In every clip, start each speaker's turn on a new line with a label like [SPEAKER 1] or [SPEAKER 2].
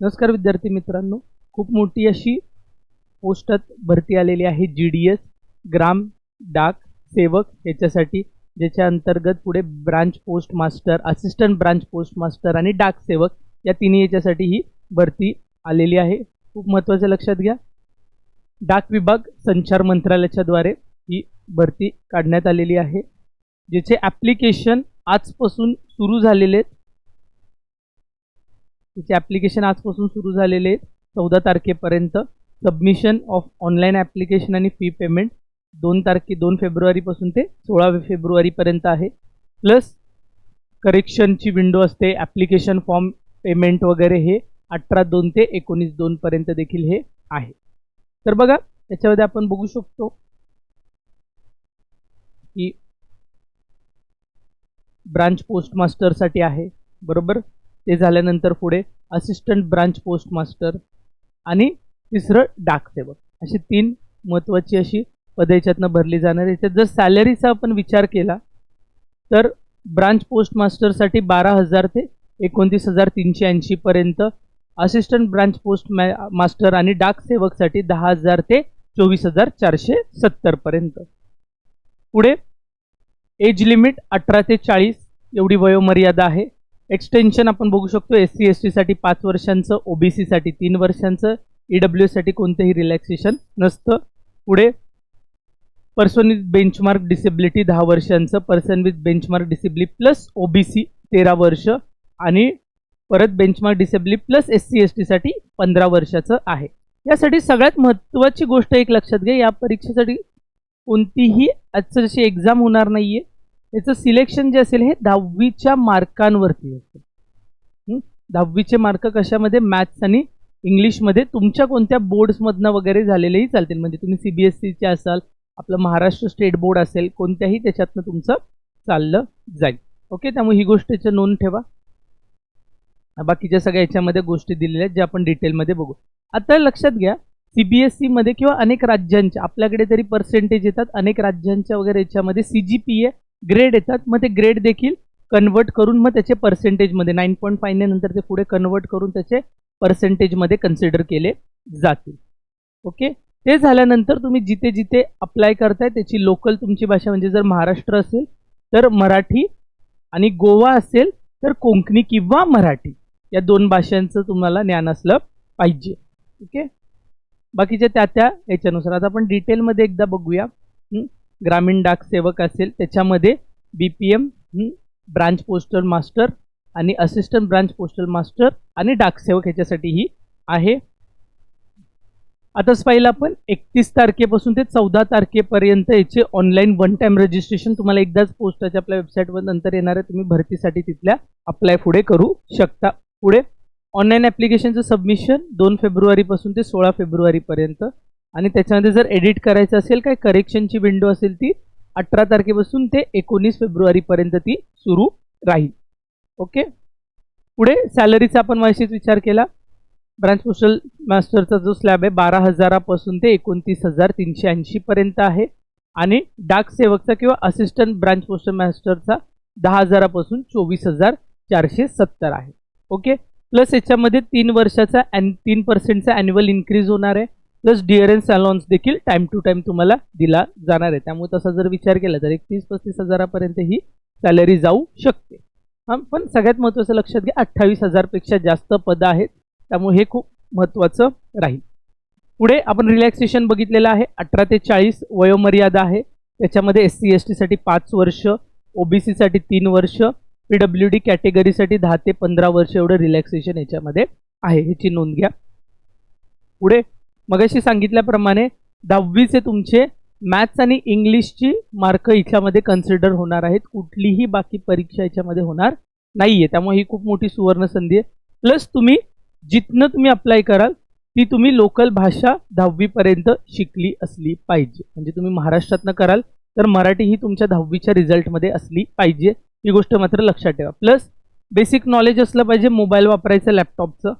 [SPEAKER 1] नमस्कार विद्यार्थी मित्रांनो, खूप मोठी अशी पोस्टात भरती आलेली आहे GDS ग्राम डाक सेवक याच्यासाठी, ज्याच्या अंतर्गत पुढे branch post master, assistant branch post master आणि डाक सेवक या तिन्ही याच्यासाठी ही भरती आलेली आहे. खूप महत्त्वाचं लक्षात घ्या. डाक विभाग संचार मंत्रालयाच्या द्वारे ही भरती काढण्यात आलेली आहे, ज्याचे ॲप्लिकेशन आजपासून सुरू झालेले आहेत. त्याचे ॲप्लिकेशन आजपासून सुरू झालेले आहेत 14 तारखेपर्यंत. सबमिशन ऑफ ऑनलाईन ॲप्लिकेशन आणि फी पेमेंट 2 फेब्रुवारीपासून ते 16 फेब्रुवारीपर्यंत आहे. प्लस करेक्शनची विंडो असते, ॲप्लिकेशन फॉर्म पेमेंट वगैरे हे 18/2 ते 19/2 पर्यंत देखील हे आहे. तर बघा, याच्यामध्ये आपण बघू शकतो की ब्रांच पोस्ट मास्टरसाठी आहे, बरोबर. ते झाल्यानंतर पुढे असिस्टंट ब्रांच पोस्ट मास्टर आणि तिसरं डाक सेवक, अशी 3 महत्त्वाची अशी पदे याच्यातनं भरली जाणार आहे. याच्यात जर सॅलरीचा आपण विचार केला तर ब्रांच पोस्ट मास्टरसाठी 12,000 ते 29,380 पर्यंत, असिस्टंट ब्रांच पोस्ट मास्टर आणि डाक सेवकसाठी 10,000 ते 24,470 पर्यंत. पुढे एज लिमिट 18 ते 40 एवढी वयोमर्यादा आहे. एक्सटेन्शन आपण बघू शकतो, SC ST साठी 5 वर्षांचं, OBC साठी 3 वर्षांचं, EWS साठी कोणतेही रिलॅक्सेशन नसतं. पुढे पर्सन विथ बेंचमार्क डिसेबिलिटी 10 वर्षांचं, person with benchmark disability plus OBC 13 वर्ष आणि परत benchmark disability plus SC ST साठी 15 वर्षाचं आहे. यासाठी सगळ्यात महत्त्वाची गोष्ट एक लक्षात घ्या, या परीक्षेसाठी कोणतीही आजचं जशी एक्झाम होणार नाही आहे, याचं सिलेक्शन जे असेल हे 10वीच्या मार्कांवरती असेल. 10वीचे मार्क कशामध्ये? मॅथ्स आणि इंग्लिशमध्ये. तुमच्या कोणत्या बोर्ड्समधनं वगैरे झालेलेही चालतील, म्हणजे तुम्ही CBSEचे असाल, आपलं महाराष्ट्र स्टेट बोर्ड असेल, कोणत्याही त्याच्यातनं तुमचं चाललं जाईल. ओके, त्यामुळे ही गोष्ट याची नोंद ठेवा. बाकीच्या सगळ्या याच्यामध्ये गोष्टी दिलेल्या आहेत, ज्या आपण डिटेलमध्ये बघू. आता लक्षात घ्या, CBSEमध्ये किंवा अनेक राज्यांच्या, आपल्याकडे तरी पर्सेंटेज येतात, अनेक राज्यांच्या वगैरे याच्यामध्ये CGPA ग्रेड येतात. मग ते ग्रेड देखील कन्वर्ट करून मग त्याचे पर्सेंटेजमध्ये 9.5 नंतर ते पुढे कन्वर्ट करून त्याचे पर्सेंटेजमध्ये कन्सिडर केले जातील. ओके, ते झाल्यानंतर तुम्ही जिथे जिथे अप्लाय करताय त्याची लोकल तुमची भाषा, म्हणजे जर महाराष्ट्र असेल तर मराठी आणि गोवा असेल तर कोंकणी किंवा मराठी, या 2 भाषांचं तुम्हाला ज्ञान असलं पाहिजे. ओके, बाकीचे त्या याच्यानुसार आता आपण डिटेलमध्ये एकदा बघूया. ग्रामीण डाक सेवक असेल त्याच्यामध्ये BPM ब्रांच पोस्टल मास्टर आणि असिस्टंट ब्रांच पोस्टल मास्टर आणि डाक सेवक ह्याच्यासाठीही आहे. आताच पाहिलं आपण 31 तारखेपासून ते 14 तारखेपर्यंत याचे ऑनलाईन 1 टाइम रजिस्ट्रेशन तुम्हाला एकदाच पोस्टाच्या आपल्या वेबसाईटवर नंतर येणार आहे. तुम्ही भरतीसाठी तिथल्या अप्लाय पुढे करू शकता. पुढे ऑनलाईन ॲप्लिकेशनचं सबमिशन 2 फेब्रुवारीपासून ते 16 फेब्रुवारीपर्यंत आणि त्याच्यामध्ये जर एडिट करायचं असेल, काय करेक्शनची विंडो असेल ती 18 तारखेपासून ते 19 फेब्रुवारीपर्यंत ती सुरू राहील. ओके, पुढे सॅलरीचा आपण माहितीच विचार केला. ब्रांच पोस्टल मास्टरचा जो स्लॅब आहे 12,000 पासून ते 29,380 पर्यंत आहे आणि डाक सेवकचा किंवा असिस्टंट ब्रांच पोस्टल मास्टरचा 10,000 पासून 24,470 आहे. ओके, प्लस याच्यामध्ये 3 वर्षाचा 3% ॲन्युअल इन्क्रीज होणार आहे. प्लस डिअरन्स अलाउन्स देखील टाइम टू टाइम तुम्हाला दिला जाणार आहे. त्यामुळे तसा जर विचार केला तर 31-35 हजारापर्यंत ही सॅलरी जाऊ शकते. पण सगळ्यात महत्त्वाचं लक्षात घ्या, 28,000 पेक्षा जास्त पदं आहेत, त्यामुळे हे खूप महत्त्वाचं राहील. पुढे आपण रिलॅक्सेशन बघितलेलं आहे. 18 ते 40 वयोमर्यादा आहे. त्याच्यामध्ये SC ST साठी 5 वर्ष, OBC साठी 3 वर्ष, PWD कॅटेगरीसाठी 10 ते 15 वर्ष एवढं रिलॅक्सेशन याच्यामध्ये आहे, ह्याची नोंद घ्या. पुढे मगाशी सांगितल्याप्रमाणे 10वीचे तुमचे मॅथ्स आणि इंग्लिशची मार्क याच्यामध्ये कन्सिडर होणार आहेत. कुठलीही बाकी परीक्षा याच्यामध्ये होणार नाही आहे, त्यामुळे ही खूप मोठी सुवर्ण संधी आहे. प्लस तुम्ही जिथनं तुम्ही अप्लाय कराल ती तुम्ही लोकल भाषा 10वीपर्यंत शिकली असली पाहिजे. म्हणजे तुम्ही महाराष्ट्रातनं कराल तर मराठी ही तुमच्या 10वीच्या रिझल्टमध्ये असली पाहिजे, ही गोष्ट मात्र लक्षात ठेवा. प्लस बेसिक नॉलेज असलं पाहिजे मोबाईल वापरायचं, लॅपटॉपचं.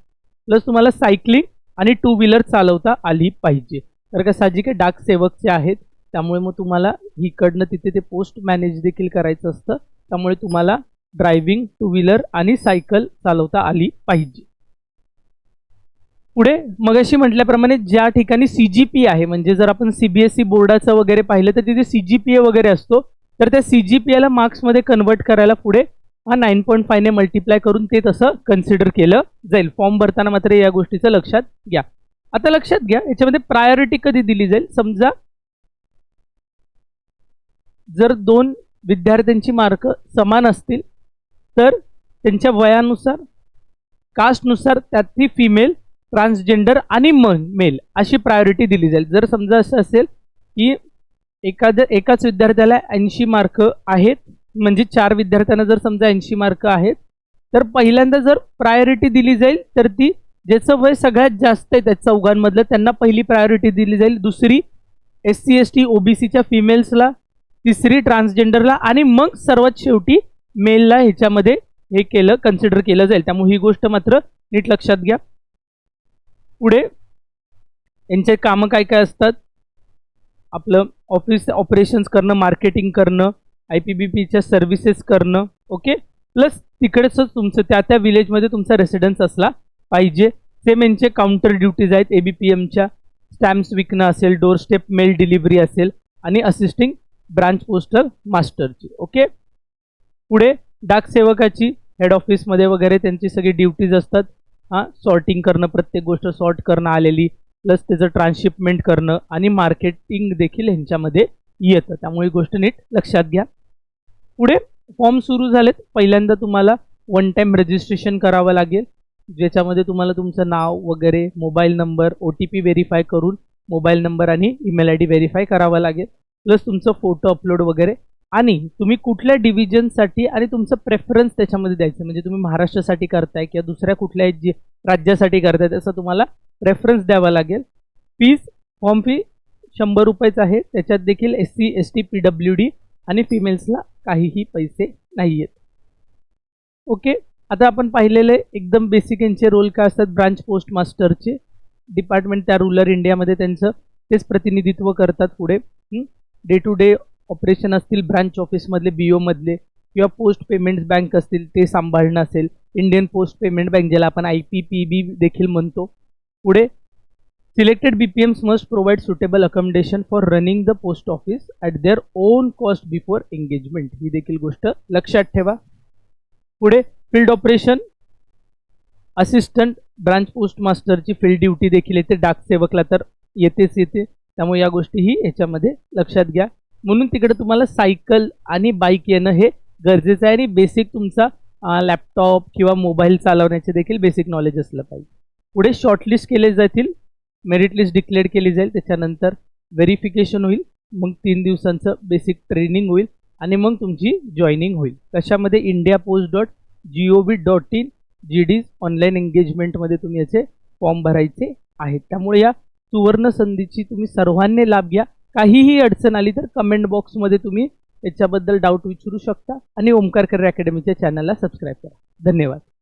[SPEAKER 1] प्लस तुम्हाला सायकलिंग आणि 2 व्हीलर चालवता आली पाहिजे. तर का साहजिक आहे, डाक सेवकचे आहेत, त्यामुळे मग तुम्हाला इकडनं तिथे ते पोस्ट मॅनेज देखील करायचं असतं, त्यामुळे तुम्हाला ड्रायव्हिंग, 2 व्हीलर आणि सायकल चालवता आली पाहिजे. पुढे मगाशी म्हटल्याप्रमाणे ज्या ठिकाणी CGP आहे, म्हणजे जर आपण CBSE बोर्डाचं वगैरे पाहिलं तर तिथे CGPA वगैरे असतो, तर त्या CGPAला मार्क्समध्ये कन्वर्ट करायला पुढे हा 9.5 ने मल्टिप्लाय करून ते तसं कन्सिडर केलं जाईल. फॉर्म भरताना मात्र या गोष्टीचं लक्षात घ्या. आता लक्षात घ्या याच्यामध्ये प्रायोरिटी कधी दिली जाईल. समजा जर 2 विद्यार्थ्यांची मार्क समान असतील तर त्यांच्या वयानुसार, कास्टनुसार त्यातली फिमेल, ट्रान्सजेंडर आणि मेल अशी प्रायोरिटी दिली जाईल. जर समजा असं असेल की एकाच विद्यार्थ्याला 80 मार्क आहेत, म्हणजे 4 विद्यार्थ्यांना जर समजा 80 मार्क आहेत, तर पहिल्यांदा जर प्रायोरिटी दिली जाईल तर ती ज्याचं वय सगळ्यात जास्त आहे त्या चौघांमधलं त्यांना पहिली प्रायोरिटी दिली जाईल, दुसरी SC ST OBCच्या फिमेल्सला, तिसरी ट्रान्सजेंडरला आणि मग सर्वात शेवटी मेलला ह्याच्यामध्ये हे केलं कन्सिडर केलं जाईल. त्यामुळे ही गोष्ट मात्र नीट लक्षात घ्या. पुढे यांचे कामं काय काय असतात. आपलं ऑफिस ऑपरेशन्स करणं, मार्केटिंग करणं, IPBPच्या सर्व्हिसेस करणं, ओके. प्लस तिकडेच तुमचं त्या विलेजमध्ये तुमचा रेसिडेन्स असला पाहिजे. सेम यांचे काउंटर ड्युटीज आहेत ABPMच्या, स्टॅम्प्स विकणं असेल, डोर स्टेप मेल डिलिव्हरी असेल आणि असिस्टिंग ब्रांच पोस्टल मास्टरची, ओके. पुढे डाकसेवकाची हेड ऑफिसमध्ये वगैरे त्यांची सगळी ड्युटीज असतात. सॉर्टिंग करणं, प्रत्येक गोष्ट सॉर्ट करणं आलेली, प्लस त्याचं ट्रान्सशिपमेंट करणं आणि मार्केटिंग देखील ह्यांच्यामध्ये येतं. त्यामुळे ही गोष्ट नीट लक्षात घ्या. पुढे फॉर्म सुरू झालेत. पहिल्यांदा तुम्हाला 1 टाइम रजिस्ट्रेशन करावं लागेल, ज्याच्यामध्ये तुम्हाला तुमचं नाव वगैरे, मोबाईल नंबर, OTP व्हेरीफाय करून मोबाईल नंबर आणि ईमेल ID व्हेरीफाय करावा लागेल. प्लस तुमचं फोटो अपलोड वगैरे, आणि तुम्ही कुठल्या डिव्हिजनसाठी आणि तुमचं प्रेफरन्स त्याच्यामध्ये द्यायचं, म्हणजे तुम्ही महाराष्ट्रासाठी करताय किंवा दुसऱ्या कुठल्याही राज्यासाठी करताय त्याचा तुम्हाला प्रेफरन्स द्यावा लागेल. फॉर्म फी 100 रुपयेच आहे. त्याच्यात देखील SC ST PWD आणि फिमेल्सला काहीही पैसे नाही आहेत, ओके. आता आपण पाहिलेले एकदम बेसिक यांचे रोल काय असतात. ब्रांच पोस्ट मास्टरचे डिपार्टमेंट त्या रुरल इंडियामध्ये त्यांचं तेच प्रतिनिधित्व करतात. पुढे डे टू डे ऑपरेशन असतील ब्रांच ऑफिसमधले, BO मधले, किंवा पोस्ट पेमेंट्स बँक असतील ते सांभाळणं असेल, इंडियन पोस्ट पेमेंट बँक ज्याला आपण IPPB देखील म्हणतो. पुढे selected BPMs must provide suitable accommodation for running the post office at their own cost before engagement, ही देखील गोष्ट लक्षात ठेवा. पुढे field operation assistant branch post मास्टरची फील्ड ड्युटी देखील येते, डाकसेवकला तर येतेच येते. त्यामुळे या गोष्टीही याच्यामध्ये लक्षात घ्या. म्हणून तिकडे तुम्हाला सायकल आणि बाईक येणं हे गरजेचं आहे आणि बेसिक तुमचा लॅपटॉप किंवा मोबाईल चालवण्याचे देखील बेसिक नॉलेज असलं पाहिजे. पुढे शॉर्टलिस्ट केले जातील, मेरिट लिस्ट डिक्लेअर केली जाईल, त्याच्यानंतर व्हेरिफिकेशन होईल, मग 3 दिवसांचं बेसिक ट्रेनिंग होईल आणि मग तुमची जॉईनिंग होईल. कशामध्ये indiapost.gov.in GDs ऑनलाईन एंगेजमेंटमध्ये तुम्ही याचे फॉर्म भरायचे आहेत. त्यामुळे या सुवर्ण संधीची तुम्ही सर्वांनी लाभ घ्या. काहीही अडचण आली तर कमेंट बॉक्समध्ये तुम्ही याच्याबद्दल डाऊट विचारू शकता आणि ओमकार करियर अकॅडमीच्या चॅनलला सबस्क्राईब करा. धन्यवाद.